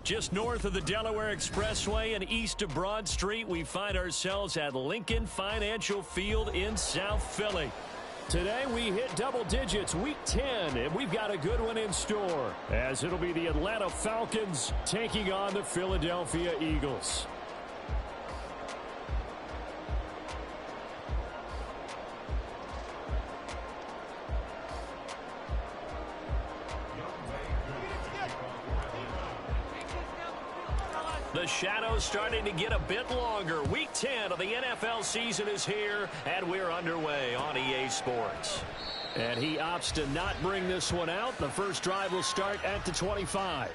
Just north of the Delaware Expressway and east of Broad Street, we find ourselves at Lincoln Financial Field in South Philly. Today we hit double digits, week 10, and we've got a good one in store, as it'll be the Atlanta Falcons taking on the Philadelphia Eagles. The shadow's starting to get a bit longer. Week 10 of the NFL season is here, and we're underway on EA Sports. And he opts to not bring this one out. The first drive will start at the 25.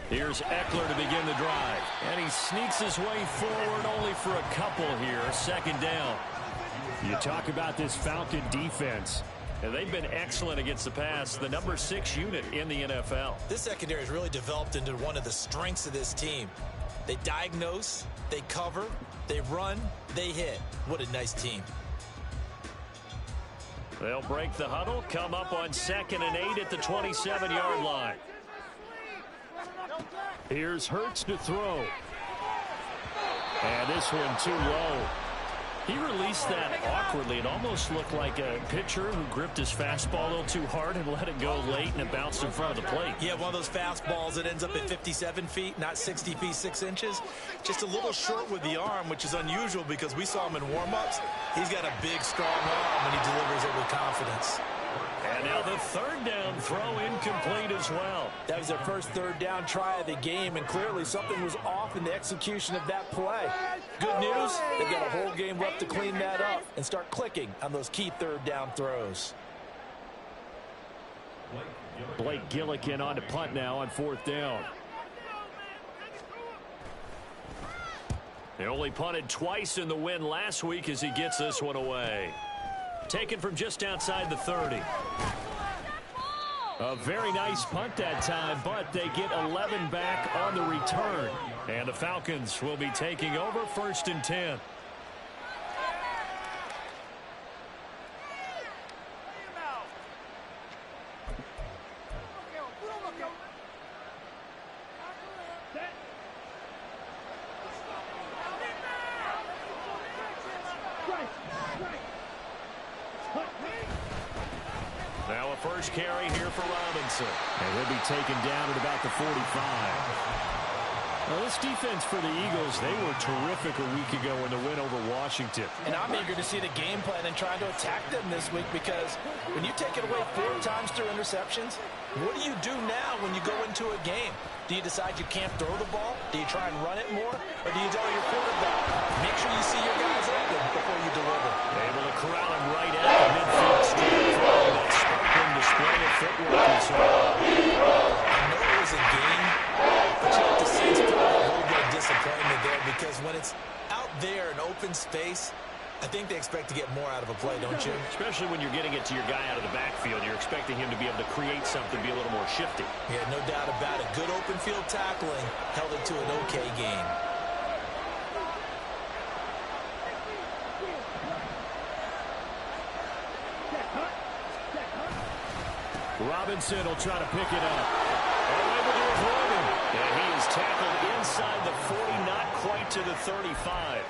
Here's Eckler to begin the drive. And he sneaks his way forward only for a couple here. Second down. You talk about this Falcon defense. And they've been excellent against the pass. The number 6 unit in the NFL. This secondary has really developed into one of the strengths of this team. They diagnose, they cover, they run, they hit. What a nice team. They'll break the huddle, come up on 2nd and 8 at the 27-yard line. Here's Hurts to throw. And this one too low. He released that awkwardly. It almost looked like a pitcher who gripped his fastball a little too hard and let it go late, and it bounced in front of the plate. Yeah, one of those fastballs that ends up at 57 feet, not 60 feet, 6 inches. Just a little short with the arm, which is unusual because we saw him in warm-ups. He's got a big, strong arm when he delivers it with confidence. And now the third down throw incomplete as well. That was their first third down try of the game, and clearly something was off in the execution of that play. Good news, they've got a whole game left to clean that up and start clicking on those key third down throws. Blake Gillikin on to punt now on 4th down. They only punted twice in the win last week as he gets this one away. Taken from just outside the 30. A very nice punt that time, but they get 11 back on the return. And the Falcons will be taking over 1st and 10. Now a first carry here for Robinson. And he'll be taken down at about the 45. Well, this defense for the Eagles, they were terrific a week ago in the win over Washington. And I'm eager to see the game plan and trying to attack them this week, because when you take it away 4 times through interceptions, what do you do now when you go into a game? Do you decide you can't throw the ball? Do you try and run it more? Or do you tell your quarterback, make sure you see your guys open before you deliver? Able to corral him right at the midfield stand. That sparkling display of footwork is I know it was a game, but you have to sense a little bit of disappointment there, because when it's out there in open space, I think they expect to get more out of a play, don't you? Especially when you're getting it to your guy out of the backfield. You're expecting him to be able to create something, be a little more shifty. Yeah, no doubt about it. Good open field tackling held it to an okay game. Robinson will try to pick it up. Able to avoid him. And he is tackled inside the 40, not quite to the 35.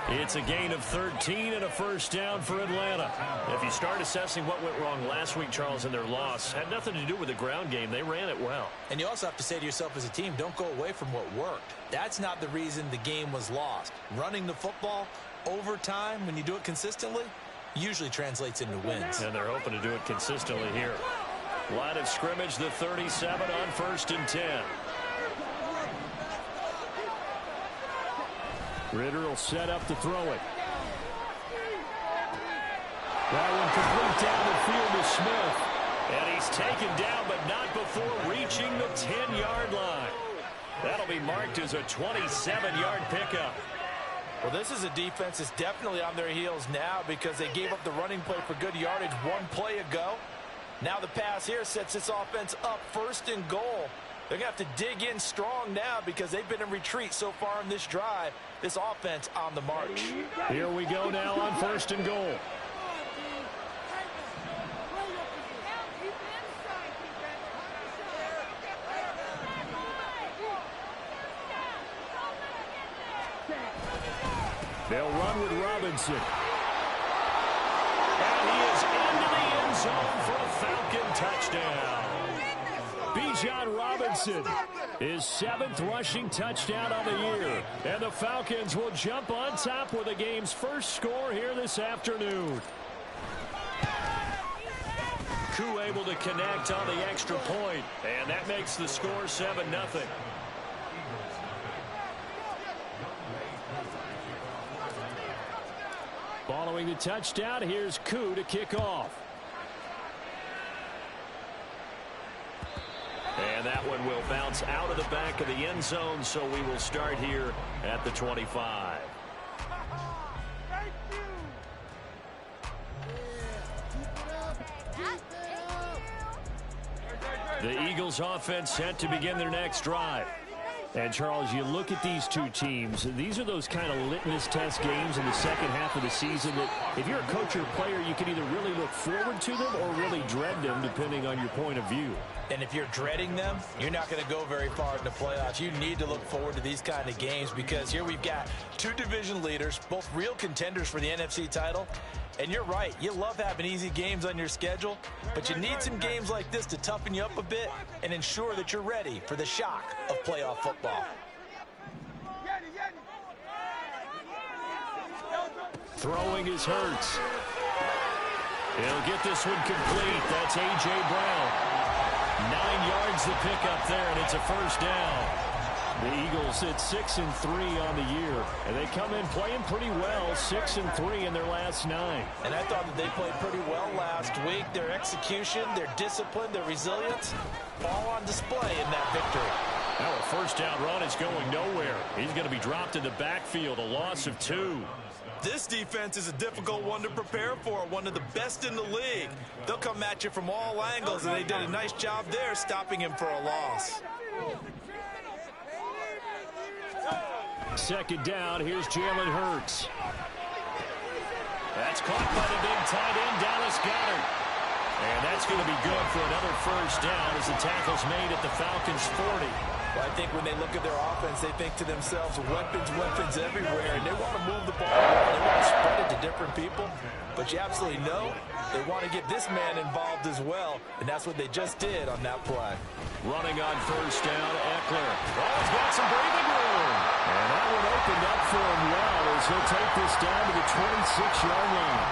It's a gain of 13 and a first down for Atlanta. If you start assessing what went wrong last week, Charles, in their loss, had nothing to do with the ground game. They ran it well. And you also have to say to yourself as a team, don't go away from what worked. That's not the reason the game was lost. Running the football over time, when you do it consistently, usually translates into wins. And they're hoping to do it consistently here. Line of scrimmage, the 37 on 1st and 10. Ritter will set up to throw it. That one complete down the field to Smith. And he's taken down, but not before reaching the 10-yard line. That'll be marked as a 27-yard pickup. Well, this is a defense that's definitely on their heels now because they gave up the running play for good yardage one play ago. Now the pass here sets this offense up 1st and goal. They're going to have to dig in strong now because they've been in retreat so far in this drive. This offense on the march. Here we go now on 1st and goal. They'll run with Robinson. And he is into the end zone for a Falcon touchdown. Bijan Robinson, his 7th rushing touchdown of the year. And the Falcons will jump on top with the game's first score here this afternoon. Koo able to connect on the extra point, and that makes the score 7-0. Following the touchdown, here's Koo to kick off. And that one will bounce out of the back of the end zone, so we will start here at the 25. The Eagles offense set to begin their next drive. And, Charles, you look at these two teams, these are those kind of litmus test games in the second half of the season that if you're a coach or player, you can either really look forward to them or really dread them, depending on your point of view. And if you're dreading them, you're not going to go very far in the playoffs. You need to look forward to these kind of games because here we've got two division leaders, both real contenders for the NFC title. And you're right, you love having easy games on your schedule, but you need some games like this to toughen you up a bit and ensure that you're ready for the shock of playoff football. Throwing is Hurts. He'll get this one complete. That's A.J. Brown. 9 yards to pick up there, and it's a first down. The Eagles sit 6-3 on the year, and they come in playing pretty well, 6-3 in their last 9. And I thought that they played pretty well last week. Their execution, their discipline, their resilience, all on display in that victory. Now a first down run is going nowhere. He's going to be dropped in the backfield, a loss of 2. This defense is a difficult one to prepare for, one of the best in the league. They'll come at you from all angles, and they did a nice job there stopping him for a loss. Second down, here's Jalen Hurts. That's caught by the big tight end, Dallas Goedert. And that's going to be good for another first down as the tackle's made at the Falcons' 40. Well, I think when they look at their offense, they think to themselves, weapons, weapons everywhere, and they want to move the ball around. They want to spread it to different people. But you absolutely know they want to get this man involved as well, and that's what they just did on that play. Running on first down, Eckler. Oh, he's got some breathing room. And that one opened up for him well as he'll take this down to the 26-yard line.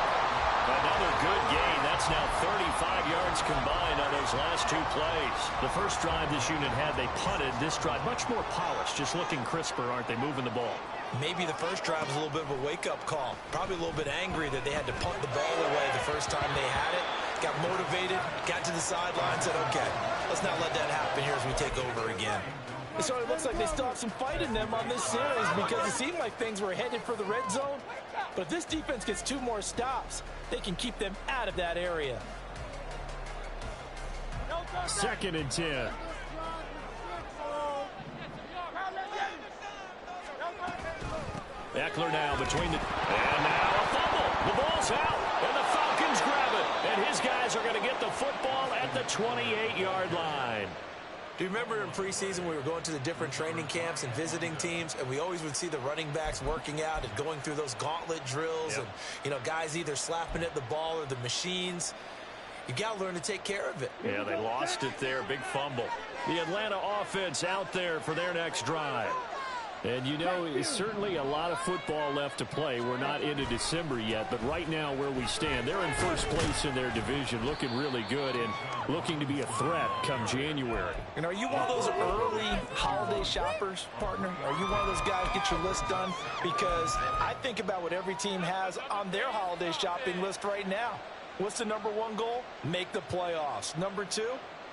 Another good gain. That's now 35 yards combined on those last 2 plays. The first drive this unit had, they punted. This drive, much more polished, just looking crisper, aren't they, moving the ball? Maybe the first drive was a little bit of a wake-up call. Probably a little bit angry that they had to punt the ball away the first time they had it. Got motivated, got to the sideline, said, okay, let's not let that happen here as we take over again. It sort of looks like they still have some fight in them on this series because it seemed like things were headed for the red zone. But if this defense gets 2 more stops, they can keep them out of that area. Second and 10. Eckler now between the... And now a fumble. The ball's out, and the Falcons grab it. And his guys are going to get the football at the 28-yard line. Do you remember in preseason we were going to the different training camps and visiting teams, and we always would see the running backs working out and going through those gauntlet drills, and, you know, guys either slapping at the ball or the machines. You got to learn to take care of it. Yeah, they lost it there. Big fumble. The Atlanta offense out there for their next drive. And, you know, it's certainly a lot of football left to play. We're not into December yet, but right now where we stand, they're in first place in their division, looking really good and looking to be a threat come January. And are you one of those early holiday shoppers, partner? Are you one of those guys get your list done? Because I think about what every team has on their holiday shopping list right now. What's the number 1 goal? Make the playoffs. Number 2,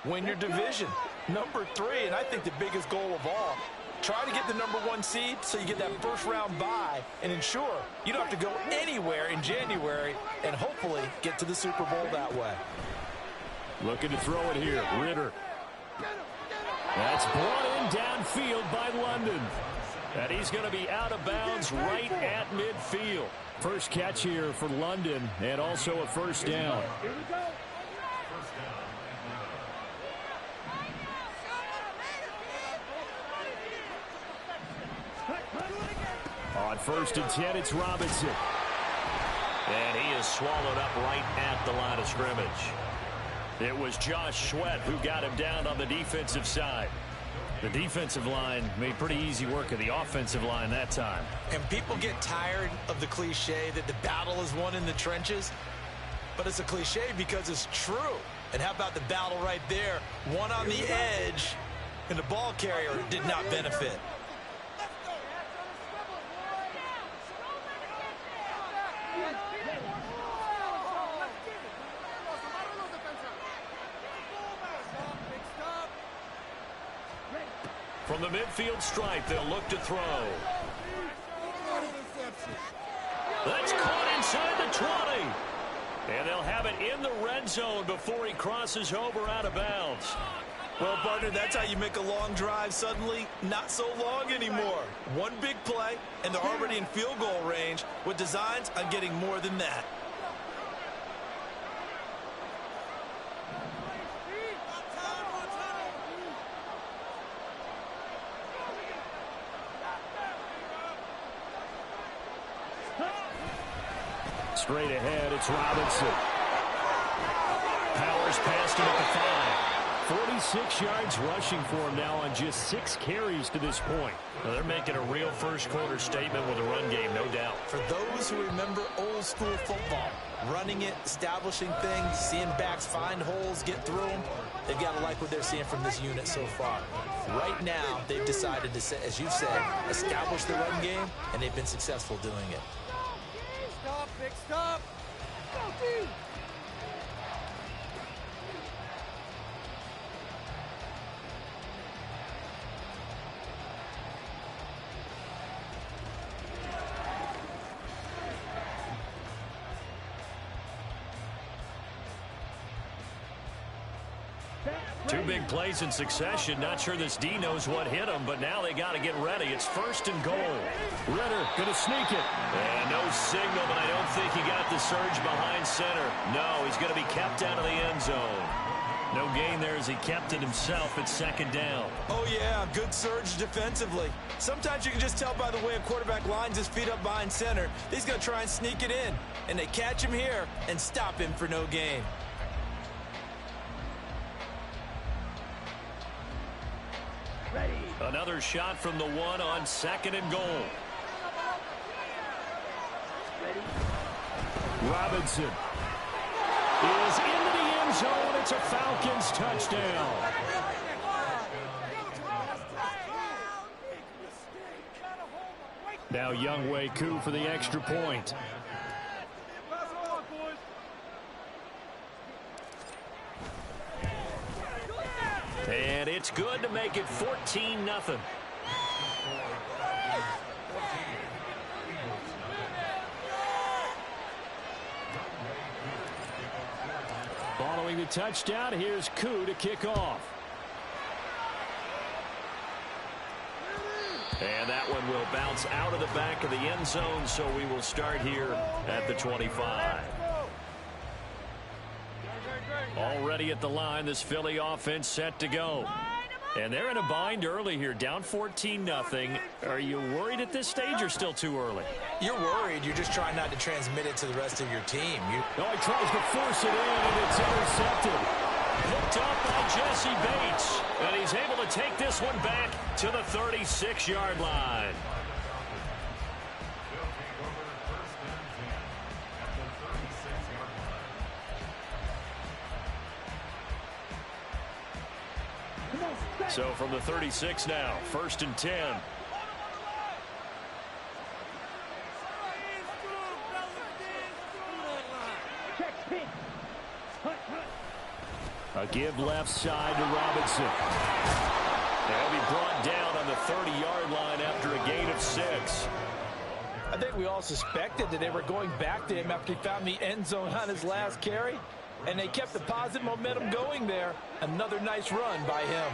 win your division. Number 3, and I think the biggest goal of all, Try to get the #1 seed so you get that first-round bye and ensure you don't have to go anywhere in January and hopefully get to the Super Bowl that way. Looking to throw it here. Ritter. That's brought in downfield by London. And he's going to be out of bounds right at midfield. First catch here for London and also a first down. Here we go. On 1st and 10, it's Robinson. And he is swallowed up right at the line of scrimmage. It was Josh Sweat who got him down on the defensive side. The defensive line made pretty easy work of the offensive line that time. And people get tired of the cliche that the battle is won in the trenches. But it's a cliche because it's true. And how about the battle right there? One on the edge, and the ball carrier did not benefit. From the midfield stripe, they'll look to throw. That's caught inside the 20. And they'll have it in the red zone before he crosses over out of bounds. Well, partner, that's how you make a long drive suddenly not so long anymore. One big play, and they're already in field goal range with designs on getting more than that. Straight ahead, it's Robinson. Powers past him at the 5. 46 yards rushing for him now on just 6 carries to this point. Well, they're making a real first-quarter statement with a run game, no doubt. For those who remember old-school football, running it, establishing things, seeing backs find holes, get through them, they've got to like what they're seeing from this unit so far. Right now, they've decided to, as you've said, establish the run game, and they've been successful doing it. Stop, big stop. Go, team. Two big plays in succession. Not sure this D knows what hit him, but now they got to get ready. It's 1st and goal. Ritter going to sneak it. And no signal, but I don't think he got the surge behind center. No, he's going to be kept out of the end zone. No gain there as he kept it himself at 2nd down. Oh, yeah, good surge defensively. Sometimes you can just tell by the way a quarterback lines his feet up behind center. He's going to try and sneak it in. And they catch him here and stop him for no gain. Another shot from the 1 on 2nd and goal. Robinson is into the end zone. It's a Falcons touchdown. Now Younghoe Koo for the extra point. And it's good to make it 14-0. Following the touchdown, here's Koo to kick off. And that one will bounce out of the back of the end zone, so we will start here at the 25. Already at the line, this Philly offense set to go. And they're in a bind early here, down 14-0. Are you worried at this stage or still too early? You're worried. You're just trying not to transmit it to the rest of your team. Oh, he tries to force it in, and it's intercepted. Picked up by Jesse Bates. And he's able to take this one back to the 36-yard line. So from the 36 now, 1st and 10. A give left side to Robinson. They'll be brought down on the 30-yard line after a gain of 6. I think we all suspected that they were going back to him after he found the end zone on his last carry, and they kept the positive momentum going there. Another nice run by him.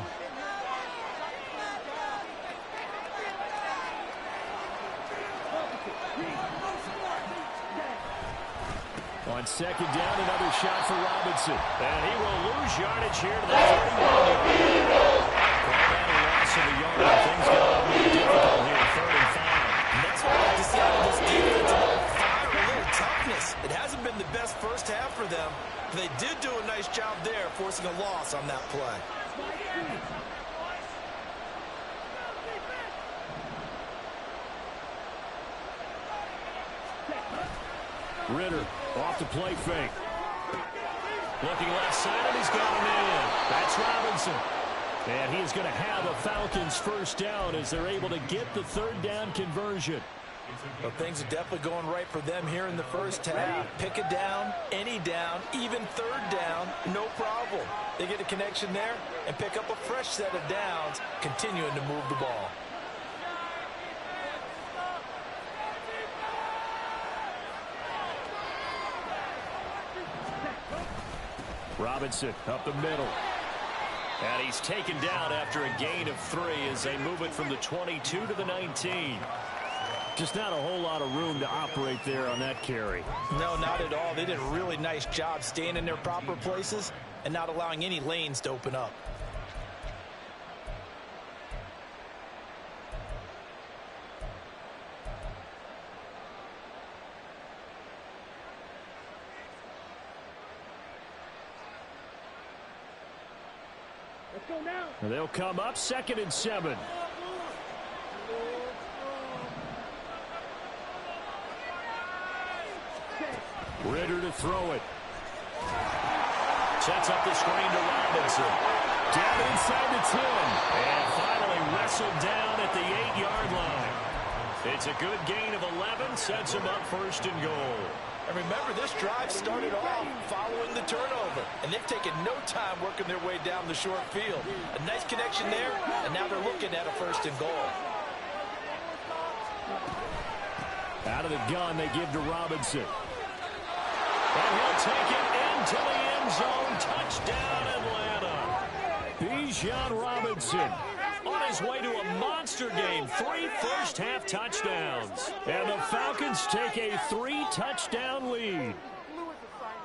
On second down, another shot for Robinson. And he will lose yardage here to the 31-yard line. Call that a loss of a yard. Things get a little more difficult here, 3rd and 5. And that's what I like to see out of this defense. A little fire, a little toughness. It hasn't been the best first half for them, but they did do a nice job there, forcing a loss on that play. Ritter off the play fake. Looking left side, and he's got him in. That's Robinson. And he's going to have a Falcons first down as they're able to get the 3rd down conversion. Well, things are definitely going right for them here in the first half. Pick a down, any down, even 3rd down, no problem. They get a connection there and pick up a fresh set of downs, continuing to move the ball. Robinson up the middle. And he's taken down after a gain of 3 as they move it from the 22 to the 19. Just not a whole lot of room to operate there on that carry. No, not at all. They did a really nice job staying in their proper places and not allowing any lanes to open up. And they'll come up 2nd and 7. Ritter to throw it. Sets up the screen to Robinson. Down inside the 10. And finally wrestled down at the 8-yard line. It's a good gain of 11. Sets him up 1st and goal. And remember, this drive started off following the turnover, and they've taken no time working their way down the short field. A nice connection there, and now they're looking at a 1st and goal. Out of the gun, they give to Robinson. And he'll take it into the end zone. Touchdown, Atlanta. Bijan Robinson on his way to a monster game. 3 first-half touchdowns. And the Falcons take a 3-touchdown lead.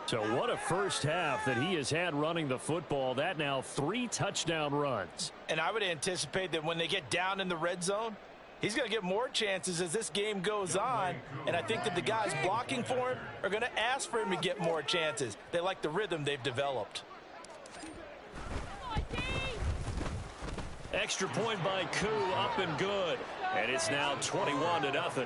So what a first half that he has had running the football. That now 3 touchdown runs. And I would anticipate that when they get down in the red zone, he's going to get more chances as this game goes on. And I think that the guys blocking for him are going to ask for him to get more chances. They like the rhythm they've developed. Extra point by Koo, up and good. And it's now 21-0.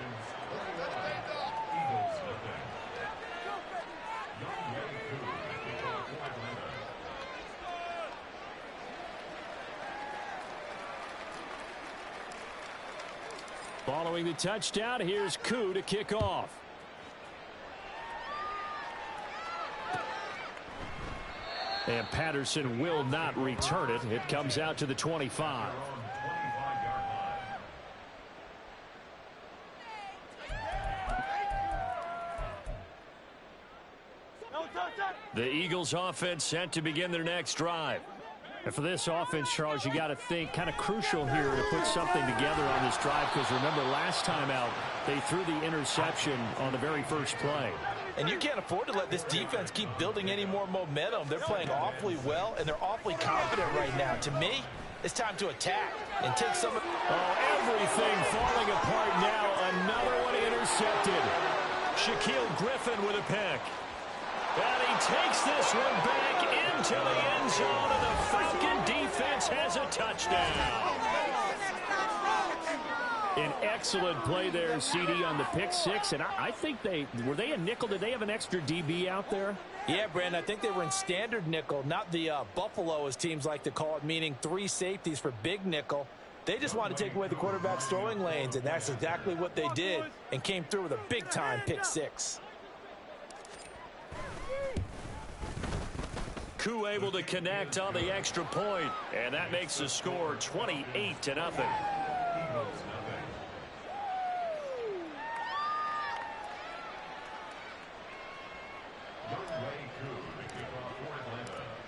Following the touchdown, here's Koo to kick off. And Patterson will not return it. It comes out to the 25. The Eagles offense set to begin their next drive. And for this offense, Charles, you got to think kind of crucial here to put something together on this drive, because remember last time out they threw the interception on the very first play. And you can't afford to let this defense keep building any more momentum. They're playing awfully well, and they're awfully confident right now. To me, it's time to attack and take some of... Oh, everything falling apart now. Another one intercepted. Shaquille Griffin with a pick. And he takes this one back into the end zone, and the Falcon defense has a touchdown. An excellent play there, CD, on the pick six. And I think were they a nickel? Did they have an extra DB out there? Yeah, Brandon, I think they were in standard nickel, not the Buffalo, as teams like to call it, meaning 3 safeties for big nickel. They just wanted to take away the quarterback's throwing lanes, and that's exactly what they did, and came through with a big-time pick six. Koo able to connect on the extra point, and that makes the score 28-0.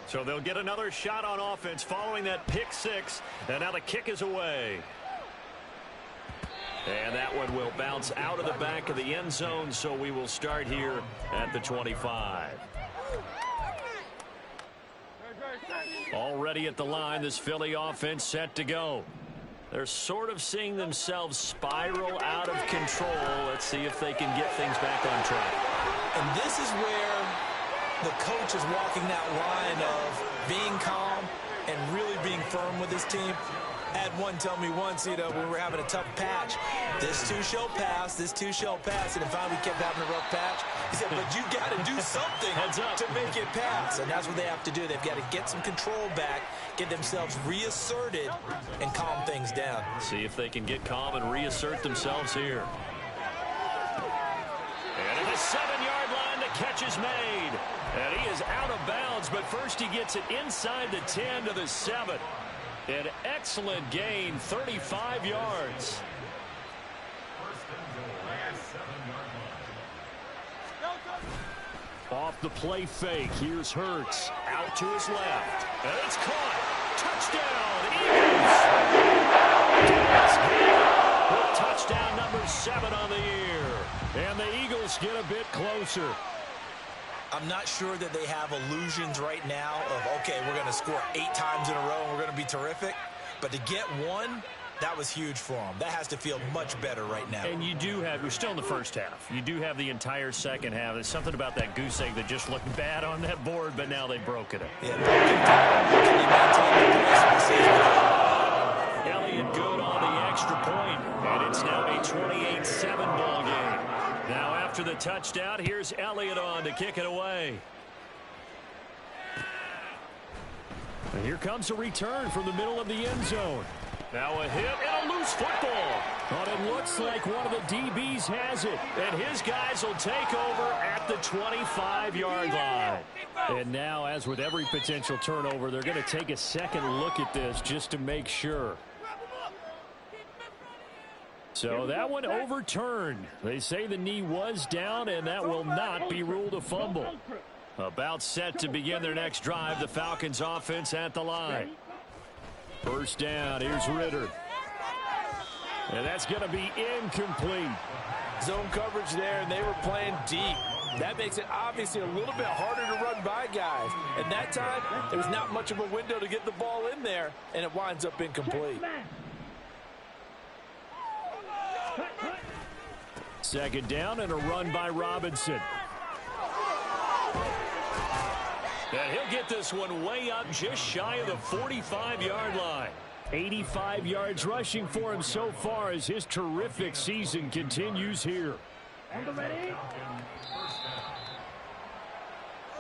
So they'll get another shot on offense following that pick six. And now the kick is away. And that one will bounce out of the back of the end zone, so we will start here at the 25. Already at the line, this Philly offense set to go. They're sort of seeing themselves spiral out of control. Let's see if they can get things back on track. And this is where the coach is walking that line of being calm and really being firm with his team. I had one tell me once, when we were having a tough patch, this too shall pass, this too shall pass. And if finally we kept having a rough patch, he said, but you got to do something to make it pass. And that's what they have to do. They've got to get some control back, get themselves reasserted, and calm things down. See if they can get calm and reassert themselves here. And at the 7-yard line, the catch is made. And he is out of bounds, but first he gets it inside the 10 to the 7. An excellent gain, 35 yards. Off the play fake, here's Hurts. Out to his left. And it's caught. Touchdown! Eagles! With touchdown number 7 on the year. And the Eagles get a bit closer. I'm not sure that they have illusions right now of, okay, we're going to score 8 times in a row and we're going to be terrific. But to get one, that was huge for them. That has to feel much better right now. And you do have, we're still in the first half. You do have the entire second half. There's something about that goose egg that just looked bad on that board, but now they broke it. Yeah, can you maintain the pace? Elliott good on the extra point, and it's now a 28-7 ball game. Now after the touchdown, here's Elliott on to kick it away. And here comes a return from the middle of the end zone. Now a hit and a loose football. But it looks like one of the DBs has it. And his guys will take over at the 25-yard line. And now, as with every potential turnover, they're going to take a second look at this just to make sure. So that one overturned. They say the knee was down, and that will not be ruled a fumble. About set to begin their next drive, the Falcons offense at the line. First down, here's Ritter. And that's going to be incomplete. Zone coverage there, and they were playing deep. That makes it obviously a little bit harder to run by guys. At that time, there was not much of a window to get the ball in there, and it winds up incomplete. Second down and a run by Robinson. And he'll get this one way up just shy of the 45-yard line. 85 yards rushing for him so far as his terrific season continues here.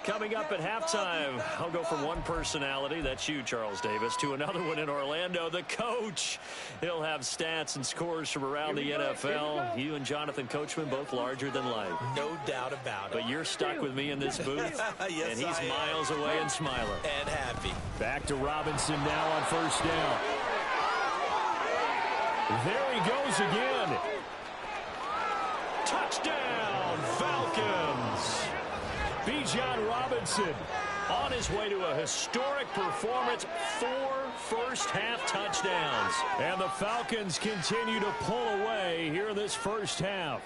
Coming up at halftime, I'll go from one personality, that's you, Charles Davis, to another one in Orlando, the coach. He'll have stats and scores from around the NFL. You and Jonathan Coachman, both larger than life. No doubt about it. But you're stuck with me in this booth, yes, and he's miles away and smiling. And happy. Back to Robinson now on first down. There he goes again. Touchdown, Falcons. Bijan Robinson on his way to a historic performance, 4 first-half touchdowns. And the Falcons continue to pull away here in this first half.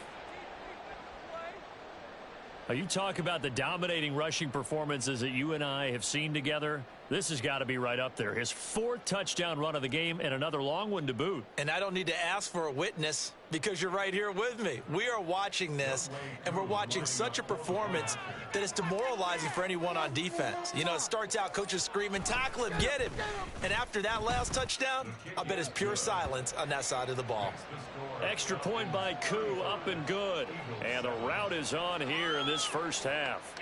Now, you talk about the dominating rushing performances that you and I have seen together. This has got to be right up there. His 4th touchdown run of the game and another long one to boot. And I don't need to ask for a witness because you're right here with me. We are watching this, and we're watching such a performance that it's demoralizing for anyone on defense. You know, it starts out, coaches screaming, tackle him, get him. And after that last touchdown, I bet it's pure silence on that side of the ball. Extra point by Koo, up and good. And the route is on here in this first half.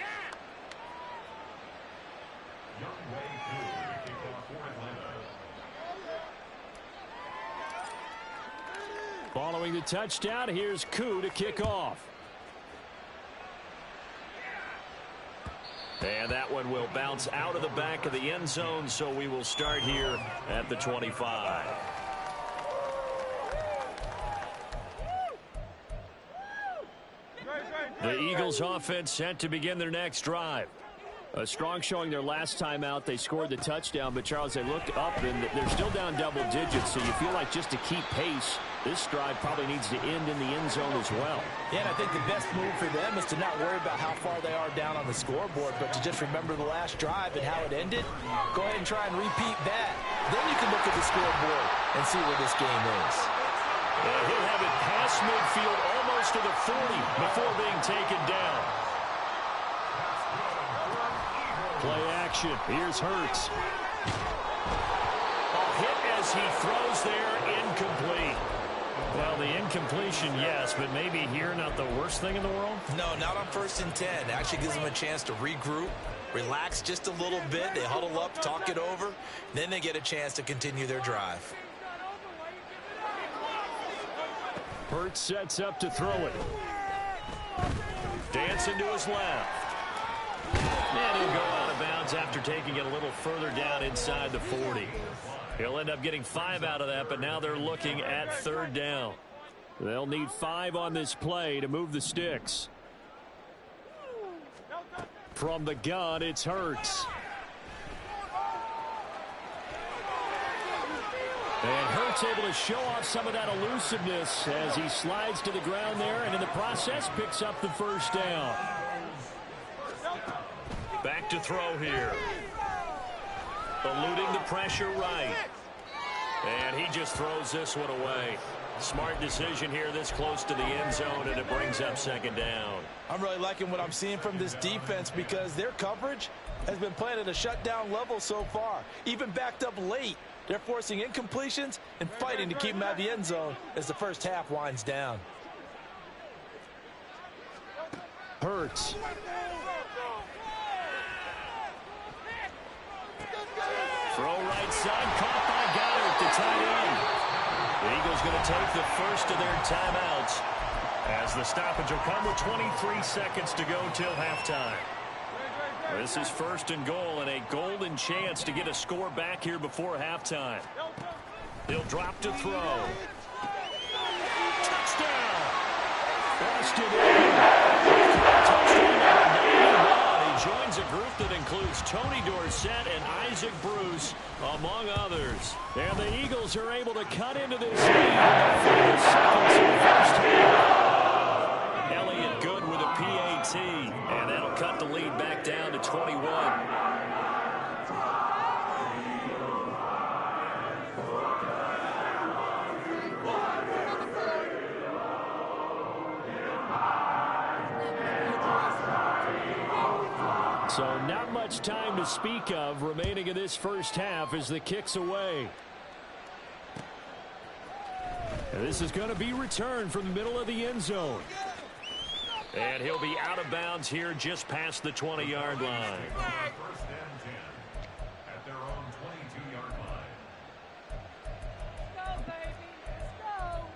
Following the touchdown, here's Koo to kick off. And that one will bounce out of the back of the end zone, so we will start here at the 25. The Eagles offense set to begin their next drive. A strong showing their last time out. They scored the touchdown, but, Charles, they looked up, and they're still down double digits, so you feel like just to keep pace, this drive probably needs to end in the end zone as well. Yeah, and I think the best move for them is to not worry about how far they are down on the scoreboard, but to just remember the last drive and how it ended. Go ahead and try and repeat that. Then you can look at the scoreboard and see where this game is. He'll have it past midfield almost to the 40 before being taken down. Play action. Here's Hurts. A hit as he throws there, incomplete. Well, the incompletion, yes, but maybe here not the worst thing in the world? No, not on 1st and 10. It actually gives them a chance to regroup, relax just a little bit. They huddle up, talk it over. Then they get a chance to continue their drive. Hurts sets up to throw it. Dancing to his left. And he'll go out of bounds after taking it a little further down inside the 40. He'll end up getting 5 out of that, but now they're looking at 3rd down. They'll need 5 on this play to move the sticks. From the gun, it's Hurts. And Hurts able to show off some of that elusiveness as he slides to the ground there, and in the process picks up the 1st down. Back to throw here. Eluding the pressure right. And he just throws this one away. Smart decision here this close to the end zone, and it brings up 2nd down. I'm really liking what I'm seeing from this defense because their coverage has been playing at a shutdown level so far. Even backed up late, they're forcing incompletions and fighting to keep them out of the end zone as the first half winds down. Hurts. Throw right side, caught by Goddard to tight end. The Eagles going to take the first of their timeouts as the stoppage will come with 23 seconds to go till halftime. This is 1st and goal and a golden chance to get a score back here before halftime. They'll drop to throw. Touchdown! Busted in. Touchdown number 91. He joins a group that includes Tony Dorsett and Isaac Bruce, among others. And the Eagles are able to cut into this lead in the final seconds of the first half. Elliott good with a PAT, and that'll cut the lead back down to 21. So not much time to speak of remaining in this first half as the kick's away. And this is going to be returned from the middle of the end zone. And he'll be out of bounds here just past the 20-yard line. First and 10 at their own 22-yard line. Let's go, baby. Let's go.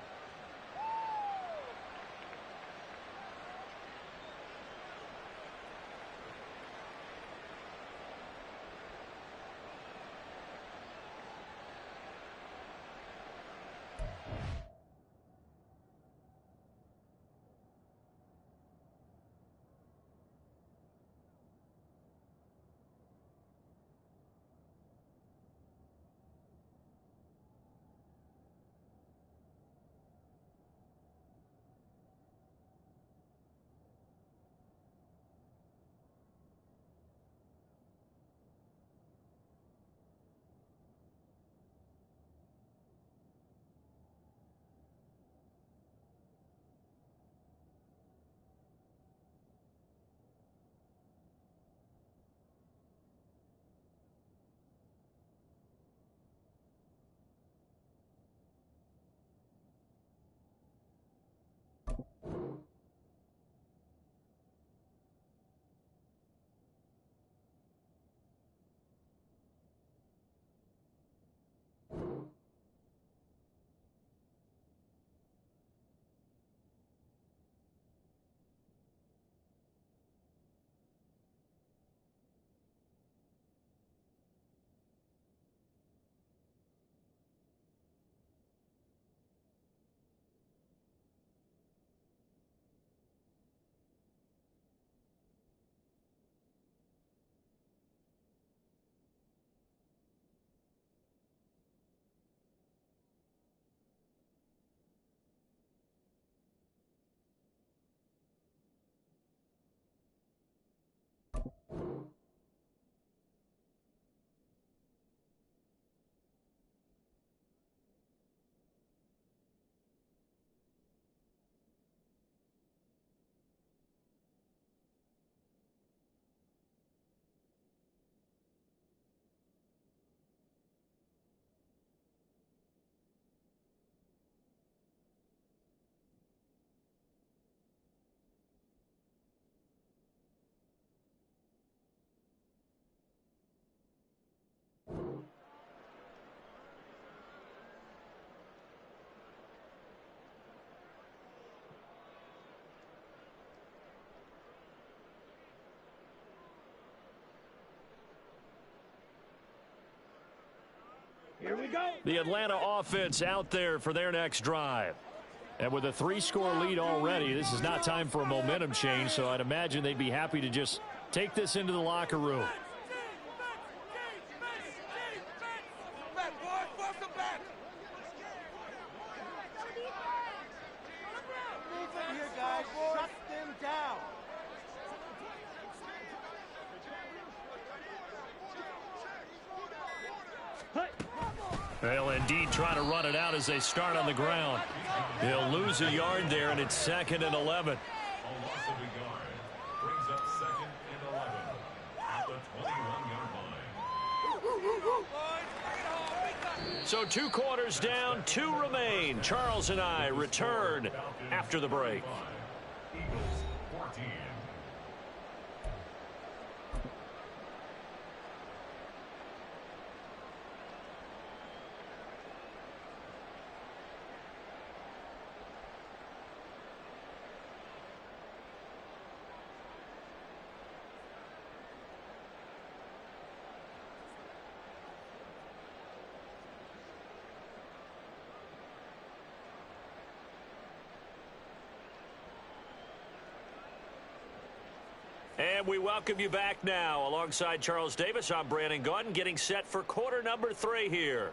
Here we go. The Atlanta offense out there for their next drive. And with a 3-score lead already, this is not time for a momentum change, so I'd imagine they'd be happy to just take this into the locker room. They'll indeed try to run it out as they start on the ground. They'll lose a yard there, and it's 2nd and 11. A loss of a yard brings up 2nd and 11 at the 21-yard line. So 2 quarters down, 2 remain. Charles and I return after the break. Eagles 14. And we welcome you back now. Alongside Charles Davis, I'm Brandon Gaudin, getting set for quarter number 3 here.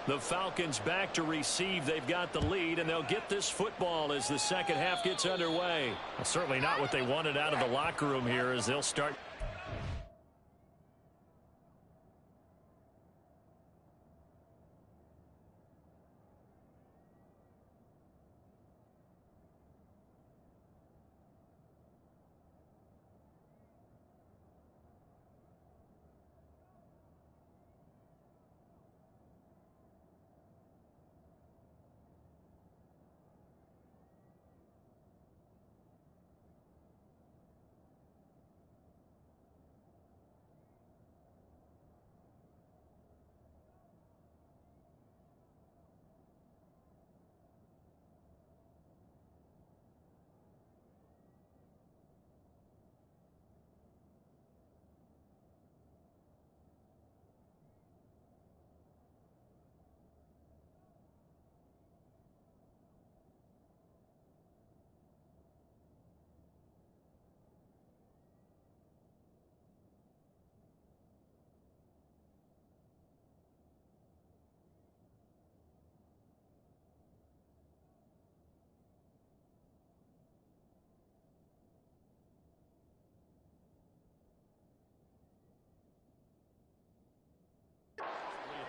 The Falcons back to receive. They've got the lead, and they'll get this football as the second half gets underway. Well, certainly not what they wanted out of the locker room here as they'll start.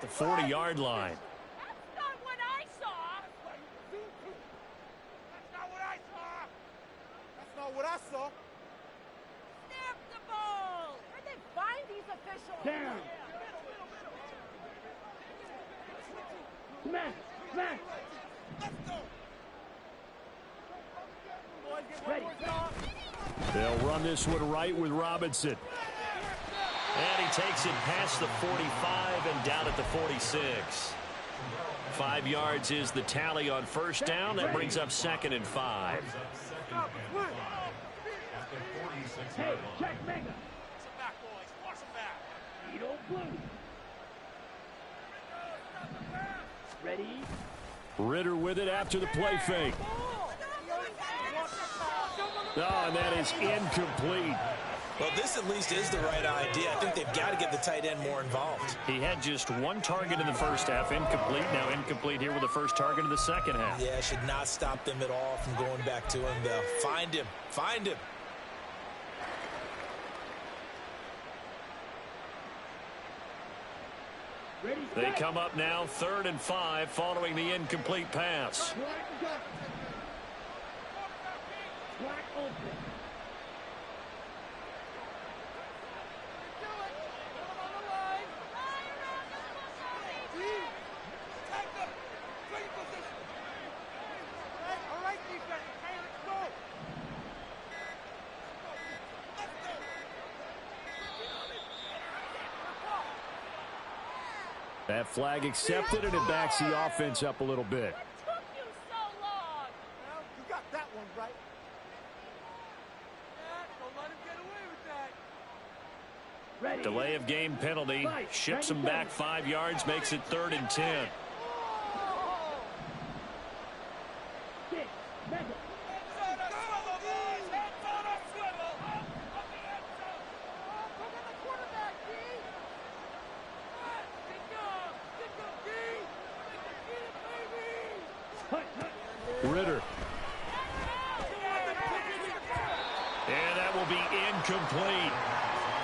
The 40-yard line. That's not what I saw. That's not what I saw. That's not what I saw. Snap the ball. Where'd they find these officials? Down. Smash. Smash. Let's go. Boys, get ready. They'll run this one right with Robinson. And he takes it past the 45 and down at the 46. 5 yards is the tally on first down. That brings up 2nd and 5. Hey, check Mega. Force him back, boys. Force him back. Edo blue. Ready? Ritter with it after the play fake. Oh, and that is incomplete. Well, this at least is the right idea. I think they've got to get the tight end more involved. He had just one target in the first half, incomplete. Now incomplete here with the first target in the second half. Yeah, should not stop them at all from going back to him, though. Find him. Find him. They come up now 3rd and 5 following the incomplete pass. That flag accepted, and it backs the offense up a little bit. What took you so long? Well, you got that one right. Don't let him get away with that. Ready. Delay of game penalty. Ships him back 5 yards, makes it 3rd and 10. Ritter. And that will be incomplete.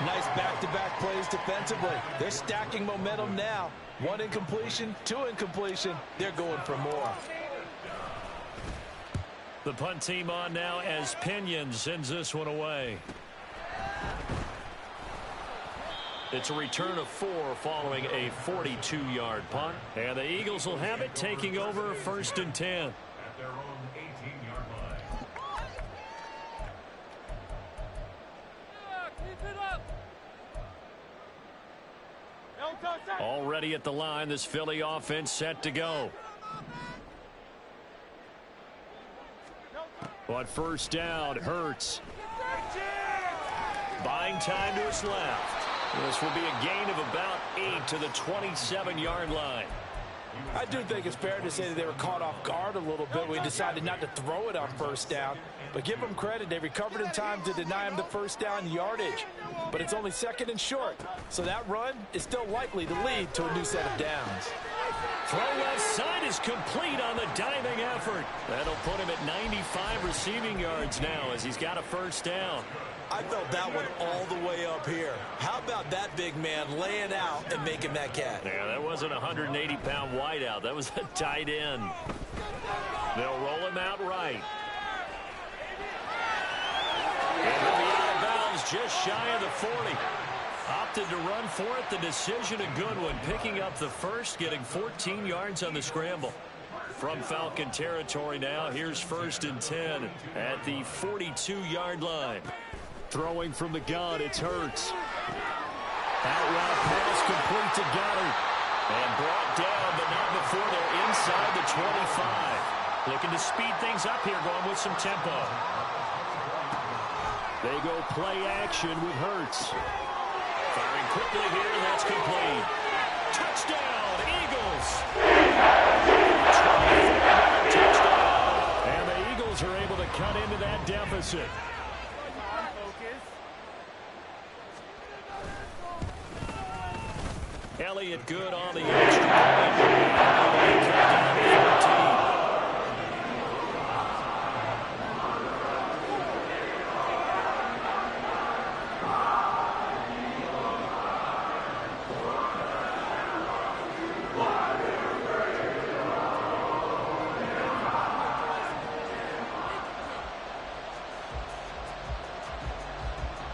Nice back-to-back plays defensively. They're stacking momentum now. 1 incompletion, 2 incompletion. They're going for more. The punt team on now as Pinion sends this one away. It's a return of 4 following a 42-yard punt. And the Eagles will have it, taking over 1st and 10. At their own 18-yard line. Already at the line, this Philly offense set to go. But first down, Hurts. Buying time to his left. This will be a gain of about 8 to the 27-yard line. I do think it's fair to say that they were caught off guard a little bit. We decided not to throw it on first down. But give them credit. They recovered in time to deny him the first down yardage. But it's only 2nd and short. So that run is still likely to lead to a new set of downs. Throw left side is complete on the diving effort. That'll put him at 95 receiving yards now as he's got a first down. I felt that one all the way up here. How about that big man laying out and making that catch? Yeah, that wasn't a 180-pound wideout. That was a tight end. They'll roll him out right. And he'll be out of bounds just shy of the 40. Opted to run for it. The decision a good one. Picking up the first, getting 14 yards on the scramble. From Falcon territory now, here's 1st and 10 at the 42-yard line. Throwing from the gun, it's Hurts. Out route pass complete to Goddard. And brought down, but not before they're inside the 25. Looking to speed things up here, going with some tempo. They go play action with Hurts. Firing quickly here, and that's complete. Touchdown, Eagles! 24-yard touchdown. And the Eagles are able to cut into that deficit. Elliott good on the extra point.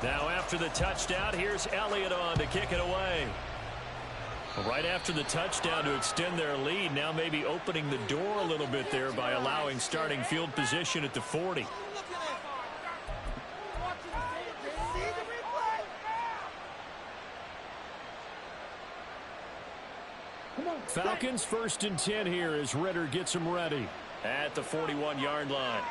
Now after the touchdown, here's Elliott on to kick it away. Right after the touchdown to extend their lead, now maybe opening the door a little bit there by allowing starting field position at the 40. Falcons 1st and 10 here as Ritter gets them ready at the 41-yard line.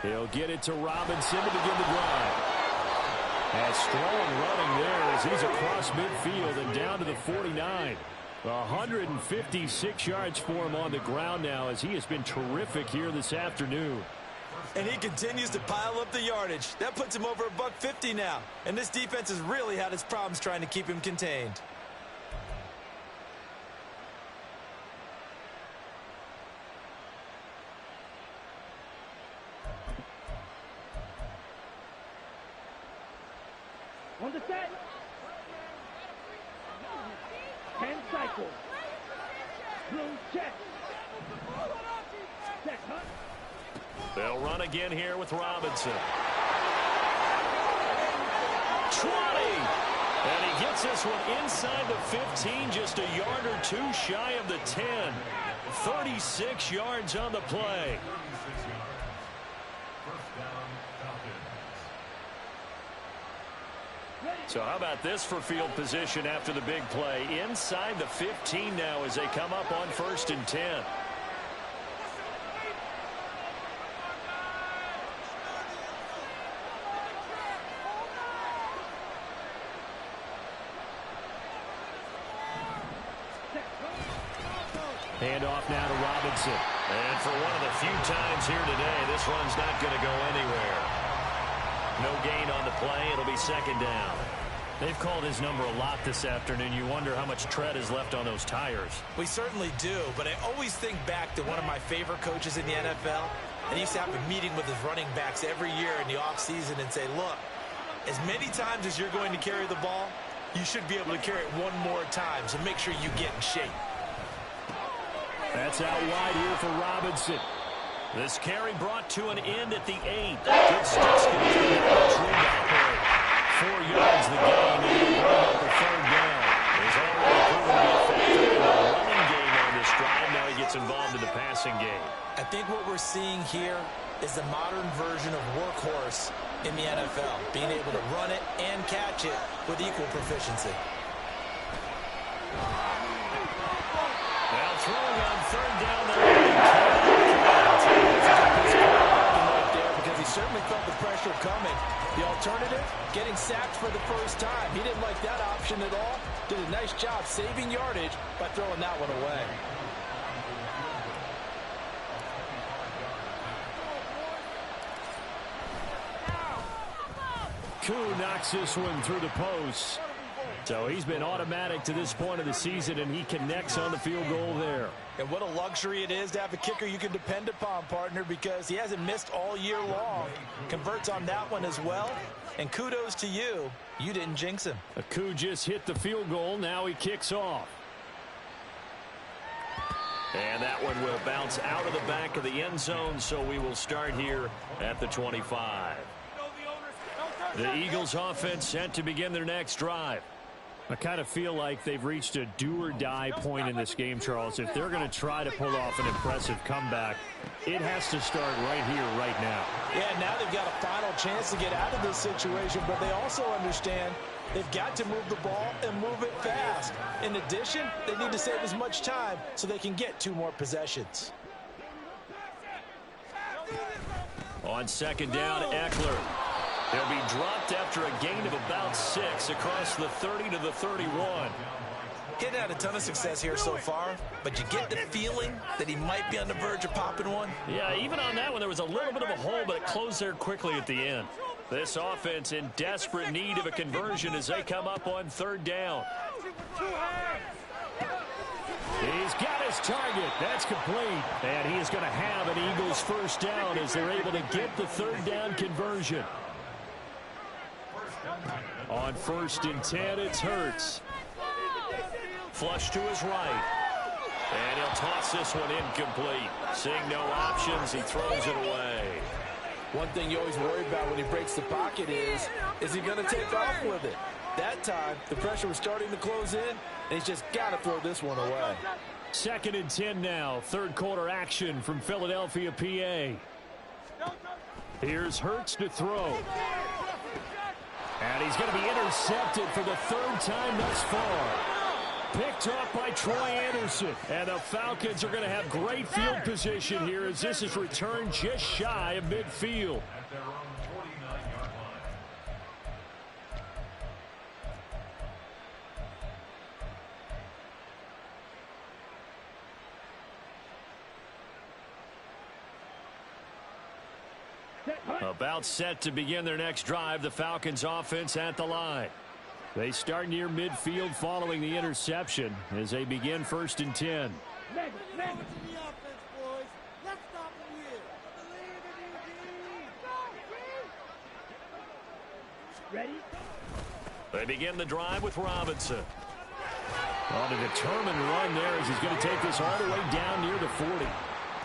He'll get it to Robinson to begin the drive. And strong running there as he's across midfield and down to the 49. 156 yards for him on the ground now as he has been terrific here this afternoon. And he continues to pile up the yardage. That puts him over $150 now. And this defense has really had its problems trying to keep him contained. On the set. 10 cycles. Blue check. Set, huh? They'll run again here with Robinson. 20. And he gets this one inside the 15, just a yard or two shy of the 10. 36 yards on the play. So how about this for field position after the big play? Inside the 15 now as they come up on 1st and 10. Handoff now to Robinson. And for one of the few times here today, this run's not going to go anywhere. No gain on the play. It'll be 2nd down. They've called his number a lot this afternoon. You wonder how much tread is left on those tires. We certainly do, but I always think back to one of my favorite coaches in the NFL. And he used to have a meeting with his running backs every year in the offseason and say, look, as many times as you're going to carry the ball, you should be able to carry it one more time, so make sure you get in shape. That's out wide here for Robinson. This carry brought to an end at the 8. Good sticks to operate. 4 yards the gain, and he'll bring up the 3rd down. He's already proven to be effective in the running game on this drive. Now he gets involved in the passing game. I think what we're seeing here is the modern version of workhorse in the NFL, being able to run it and catch it with equal proficiency. Now throwing on 3rd down there. Because he certainly felt the pressure coming. The alternative, getting sacked for the first time. He didn't like that option at all. Did a nice job saving yardage by throwing that one away. Koo knocks this one through the post. So he's been automatic to this point of the season, and he connects on the field goal there. And what a luxury it is to have a kicker you can depend upon, partner, because he hasn't missed all year long. Converts on that one as well. And kudos to you. You didn't jinx him. Koo just hit the field goal. Now he kicks off. And that one will bounce out of the back of the end zone, so we will start here at the 25. The Eagles offense set to begin their next drive. I kind of feel like they've reached a do-or-die point in this game, Charles. If they're going to try to pull off an impressive comeback, it has to start right here, right now. Yeah, now they've got a final chance to get out of this situation, but they also understand they've got to move the ball and move it fast. In addition, they need to save as much time so they can get 2 more possessions. On 2nd down, Eckler. He'll be dropped after a gain of about 6 across the 30 to the 31. He hadn't had a ton of success here so far, but you get the feeling that he might be on the verge of popping one. Yeah, even on that one, there was a little bit of a hole, but it closed there quickly at the end. This offense in desperate need of a conversion as they come up on 3rd down. He's got his target. That's complete. And he is going to have an Eagles 1st down as they're able to get the 3rd down conversion. On 1st and 10, it's Hurts. Flush to his right. And he'll toss this one incomplete. Seeing no options, he throws it away. One thing you always worry about when he breaks the pocket is he going to take off with it? That time, the pressure was starting to close in, and he's just got to throw this one away. 2nd and 10 now. 3rd quarter action from Philadelphia, PA. Here's Hurts to throw. And he's going to be intercepted for the 3rd time thus far. Picked off by Troy Anderson. And the Falcons are going to have great field position here as this is returned just shy of midfield. About set to begin their next drive, the Falcons offense at the line. They start near midfield following the interception as they begin 1st and 10. Ready? They begin the drive with Robinson. On a determined run there as he's going to take this all the way down near the 40.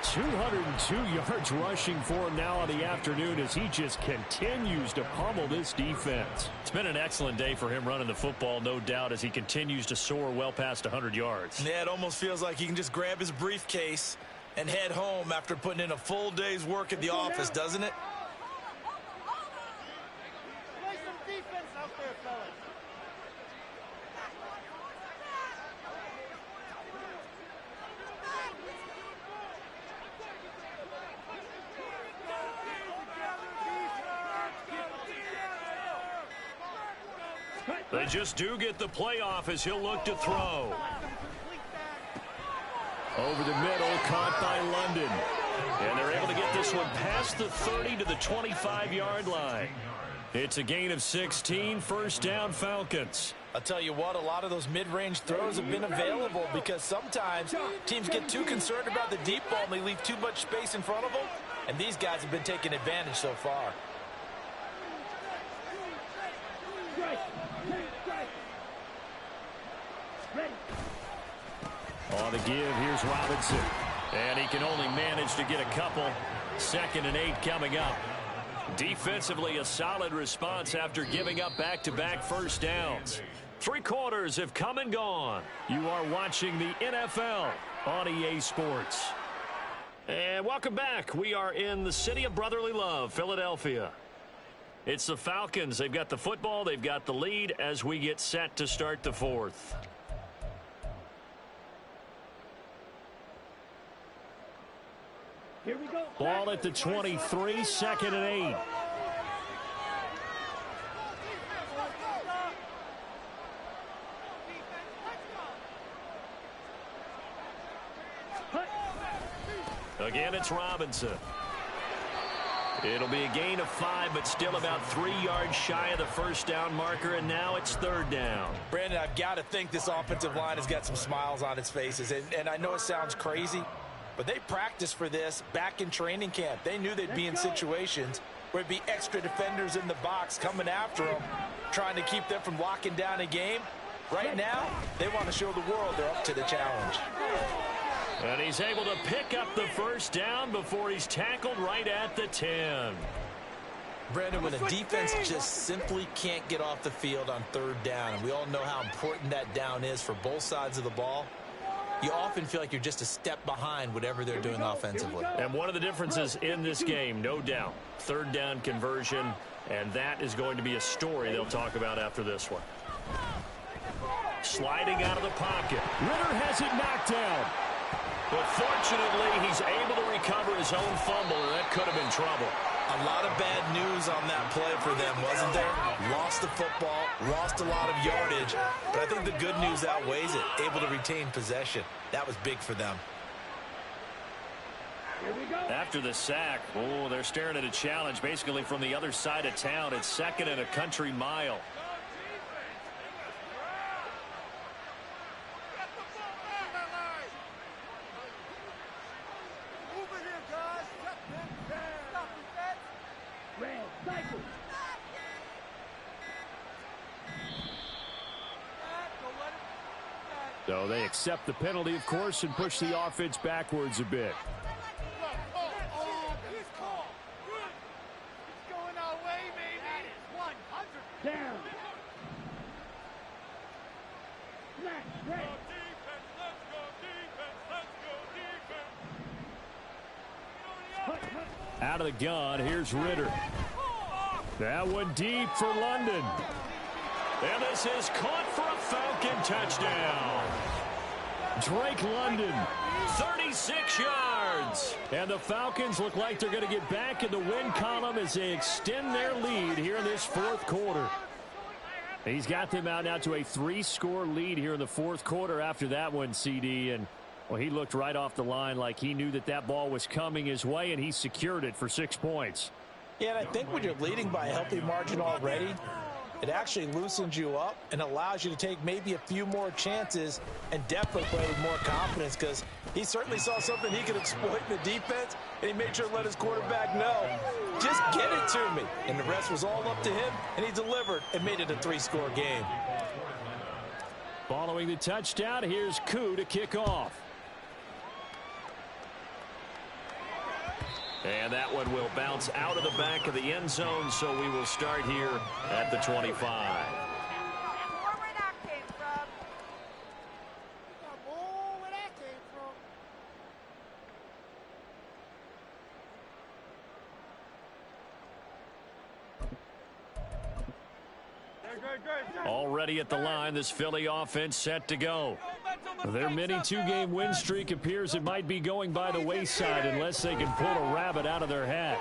202 yards rushing for him now on the afternoon as he just continues to pummel this defense. It's been an excellent day for him running the football, no doubt, as he continues to soar well past 100 yards. Yeah, it almost feels like he can just grab his briefcase and head home after putting in a full day's work at the office, doesn't it? Play some defense out there, fellas. They just do get the playoff as he'll look to throw. Over the middle, caught by London. And they're able to get this one past the 30 to the 25-yard line. It's a gain of 16, 1st down Falcons. I'll tell you what, a lot of those mid-range throws have been available because sometimes teams get too concerned about the deep ball and they leave too much space in front of them. And these guys have been taking advantage so far. On the give, here's Robinson. And he can only manage to get a couple. 2nd and 8 coming up. Defensively, a solid response after giving up back-to-back 1st downs. 3 quarters have come and gone. You are watching the NFL on EA Sports. And welcome back. We are in the city of brotherly love, Philadelphia. It's the Falcons. They've got the football. They've got the lead as we get set to start the 4th. Here we go. Ball at the 23, 2nd and 8. Again, it's Robinson. It'll be a gain of 5, but still about 3 yards shy of the 1st down marker, and now it's 3rd down. Brandon, I've got to think this offensive line has got some smiles on its faces. And I know it sounds crazy, but they practiced for this back in training camp. They knew they'd be in situations where it'd be extra defenders in the box coming after them, trying to keep them from locking down a game. Right now, they want to show the world they're up to the challenge. And he's able to pick up the 1st down before he's tackled right at the 10. Brandon, when a defense just simply can't get off the field on 3rd down, and we all know how important that down is for both sides of the ball, you often feel like you're just a step behind whatever they're doing offensively. And one of the differences in this game, no doubt, 3rd down conversion, and that is going to be a story they'll talk about after this one. Sliding out of the pocket. Ritter has it knocked down. But fortunately, he's able to recover his own fumble, and that could have been trouble. A lot of bad news on that play for them, wasn't there? Lost the football, lost a lot of yardage, but I think the good news outweighs it. Able to retain possession. That was big for them. Here we go. After the sack, oh, they're staring at a challenge basically from the other side of town. It's 2nd and a country mile. So they accept the penalty, of course, and push the offense backwards a bit. Down. Out of the gun, here's Ritter. That one deep for London. And this is caught for a Falcon touchdown. Drake London, 36 yards. And the Falcons look like they're going to get back in the win column as they extend their lead here in this 4th quarter. He's got them out now to a 3-score lead here in the 4th quarter after that one, CD. And, well, he looked right off the line like he knew that that ball was coming his way, and he secured it for 6 points. Yeah, and I think when you're leading by a healthy margin already, it actually loosens you up and allows you to take maybe a few more chances and definitely play with more confidence, because he certainly saw something he could exploit in the defense, and he made sure to let his quarterback know, just get it to me. And the rest was all up to him, and he delivered and made it a 3-score game. Following the touchdown, here's Koo to kick off. And that one will bounce out of the back of the end zone, so we will start here at the 25. Already at the line, this Philly offense set to go. Their mini 2-game win streak appears it might be going by the wayside unless they can pull a rabbit out of their hat.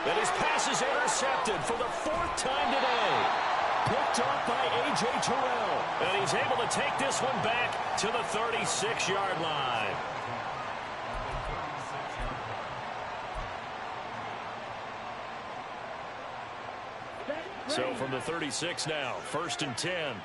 And his pass is intercepted for the 4th time today. Picked off by A.J. Terrell. And he's able to take this one back to the 36-yard line. So from the 36 now, 1st and 10.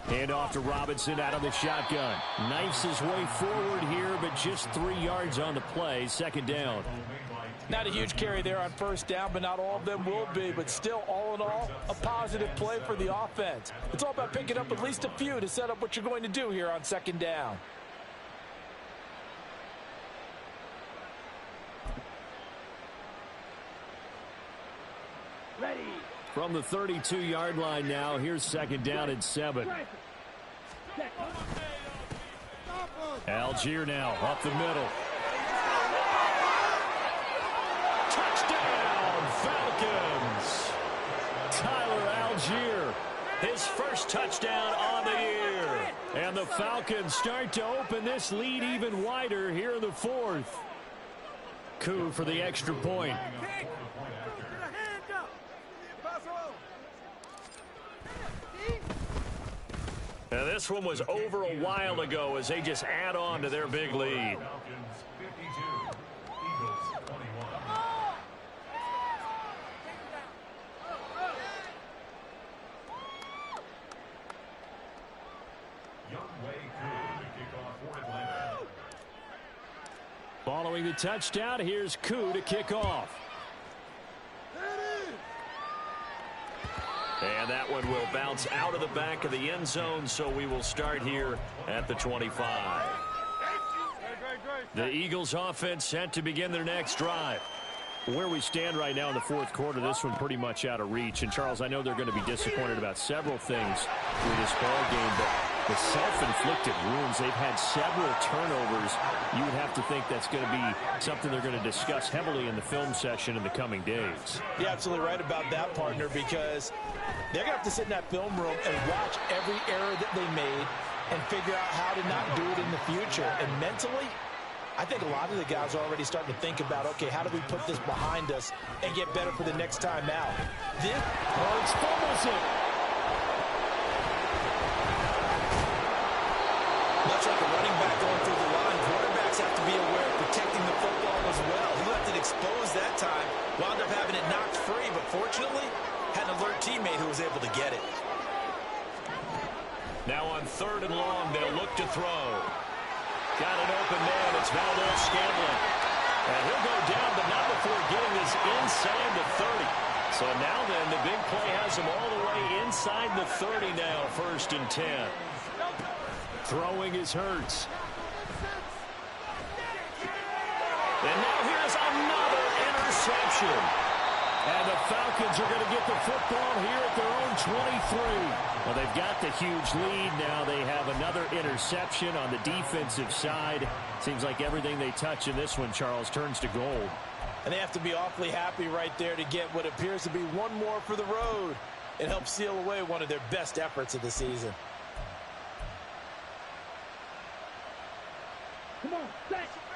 Hand off to Robinson out of the shotgun. Knifes his way forward here, but just 3 yards on the play. 2nd down. Not a huge carry there on 1st down, but not all of them will be. But still, all in all, a positive play for the offense. It's all about picking up at least a few to set up what you're going to do here on 2nd down. Ready. From the 32-yard line now, here's 2nd down and 7. Algier now up the middle. Touchdown, Falcons! Tyler Algier, his first touchdown on the year. And the Falcons start to open this lead even wider here in the 4th. Koo for the extra point. Now this one was over a while ago as they just add on to their big lead. Falcons 52, Eagles 21. Youngway Koo to kick off for Atlanta. Following the touchdown, here's Koo to kick off. And that one will bounce out of the back of the end zone, so we will start here at the 25. The Eagles offense set to begin their next drive. Where we stand right now in the 4th quarter, this one pretty much out of reach. And, Charles, I know they're going to be disappointed about several things through this ball game, but the self-inflicted wounds, they've had several turnovers. You would have to think that's going to be something they're going to discuss heavily in the film session in the coming days. You're absolutely right about that, partner, because they're going to have to sit in that film room and watch every error that they made and figure out how to not do it in the future. And mentally, I think a lot of the guys are already starting to think about, okay, how do we put this behind us and get better for the next time out? This Hurts fumbles it. Much like a running back going through the line, quarterbacks have to be aware of protecting the football as well. He left it exposed that time, wound up having it knocked free, but fortunately, had an alert teammate who was able to get it. Now on 3rd and long, they'll look to throw. Got an open man. It's Valdez Scantling. And he'll go down, but not before getting this inside the 30. So now then, the big play has him all the way inside the 30 now, 1st and 10. Throwing is Hurts. And now here's another interception. And the Falcons are going to get the football here at their own 23. Well, they've got the huge lead. Now they have another interception on the defensive side. Seems like everything they touch in this one, Charles, turns to gold. And they have to be awfully happy right there to get what appears to be one more for the road. It helps seal away one of their best efforts of the season.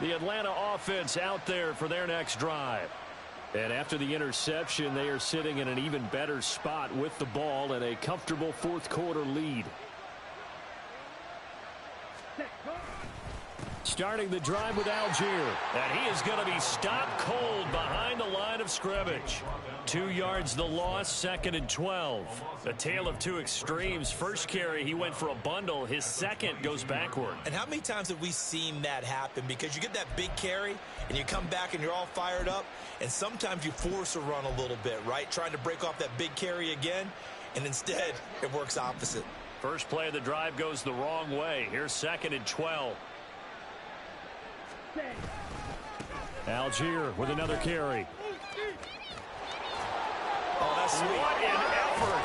The Atlanta offense out there for their next drive. And after the interception, they are sitting in an even better spot with the ball and a comfortable fourth quarter lead. Starting the drive with Algier. And he is going to be stopped cold behind the line of scrimmage. 2 yards the loss, 2nd and 12. A tale of two extremes. First carry, he went for a bundle. His second goes backward. And how many times have we seen that happen? Because you get that big carry, and you come back and you're all fired up, and sometimes you force a run a little bit, right? Trying to break off that big carry again, and instead it works opposite. First play of the drive goes the wrong way. Here's 2nd and 12. Algier with another carry. Oh, that's sweet. What an effort.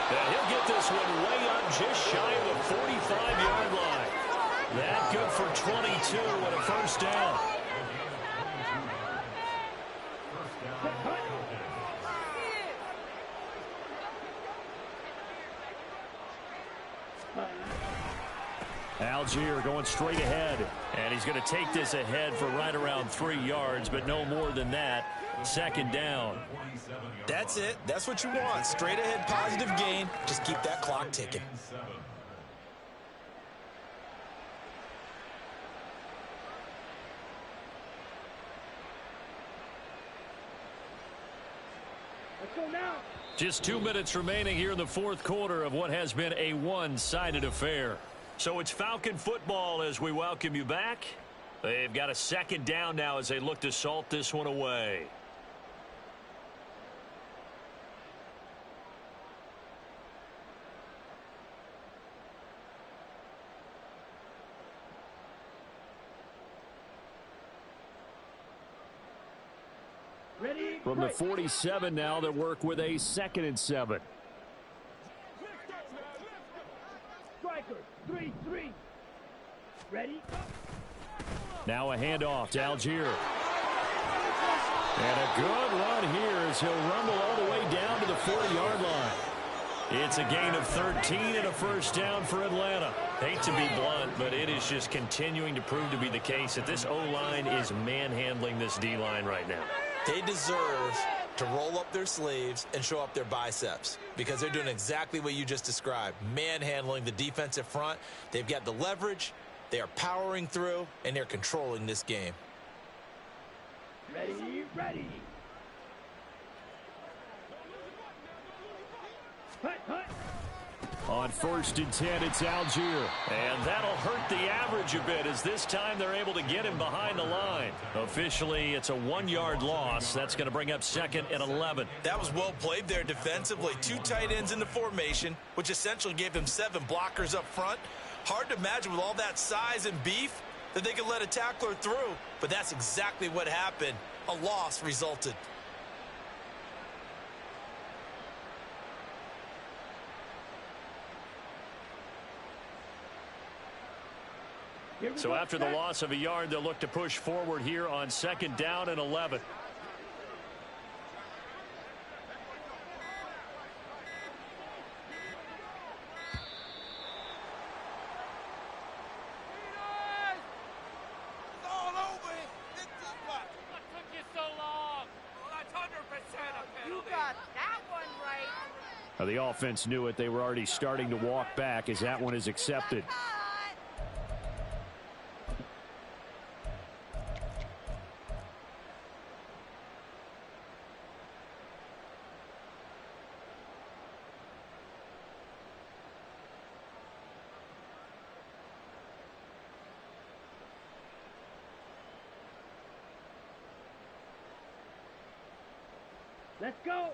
And he'll get this one way up just shy of the 45-yard line. That good for 22 and a first down. Algier going straight ahead. And he's going to take this ahead for right around 3 yards, but no more than that. 2nd down. That's it. That's what you want. Straight ahead positive gain. Just keep that clock ticking. Let's go now. Just 2 minutes remaining here in the fourth quarter of what has been a one-sided affair. So it's Falcon football as we welcome you back. They've got a 2nd down now as they look to salt this one away. Ready? From the 47 now, they work with a 2nd and 7. Striker, 3-3. Ready? Now a handoff to Algier. And a good run here as he'll rumble all the way down to the 40-yard line. It's a gain of 13 and a first down for Atlanta. Hate to be blunt, but it is just continuing to prove to be the case that this O-line is manhandling this D-line right now. They deserve to roll up their sleeves and show up their biceps because they're doing exactly what you just described, manhandling the defensive front. They've got the leverage, they are powering through, and they're controlling this game. Ready, ready. Hut, hut. On 1st and 10, it's Algier. And that'll hurt the average a bit as this time they're able to get him behind the line. Officially, it's a 1-yard loss. That's going to bring up 2nd and 11. That was well played there defensively. 2 tight ends in the formation, which essentially gave him 7 blockers up front. Hard to imagine with all that size and beef that they could let a tackler through. But that's exactly what happened. A loss resulted. So after the loss of a yard, they'll look to push forward here on 2nd down and 11. The offense knew it. They were already starting to walk back as that one is accepted. Let's go.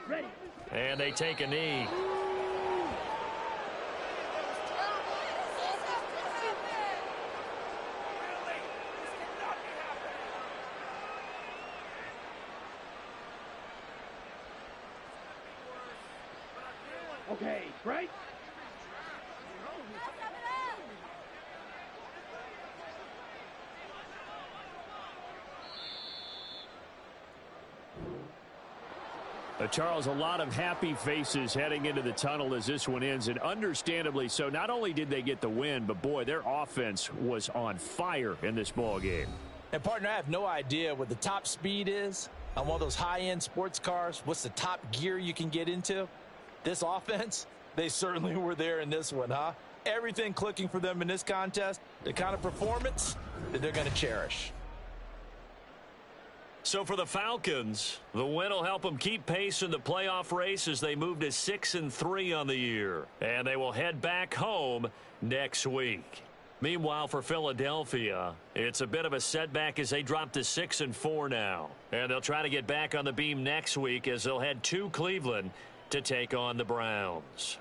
Ready. And they take a knee. Okay, right? Charles, a lot of happy faces heading into the tunnel as this one ends, and understandably so. Not only did they get the win, but, boy, their offense was on fire in this ball game. And, partner, I have no idea what the top speed is on one of those high-end sports cars. What's the top gear you can get into? This offense, they certainly were there in this one, huh? Everything clicking for them in this contest, the kind of performance that they're going to cherish. So for the Falcons, the win will help them keep pace in the playoff race as they move to 6-3 on the year. And they will head back home next week. Meanwhile, for Philadelphia, it's a bit of a setback as they drop to 6-4 now. And they'll try to get back on the beam next week as they'll head to Cleveland to take on the Browns.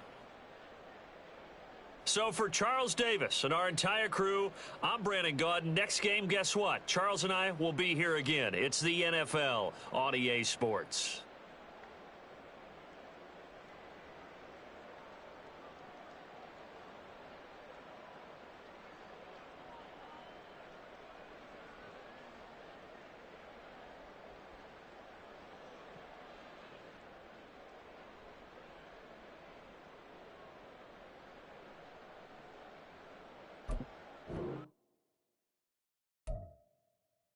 So for Charles Davis and our entire crew, I'm Brandon Gaudin. Next game, guess what? Charles and I will be here again. It's the NFL on EA Sports.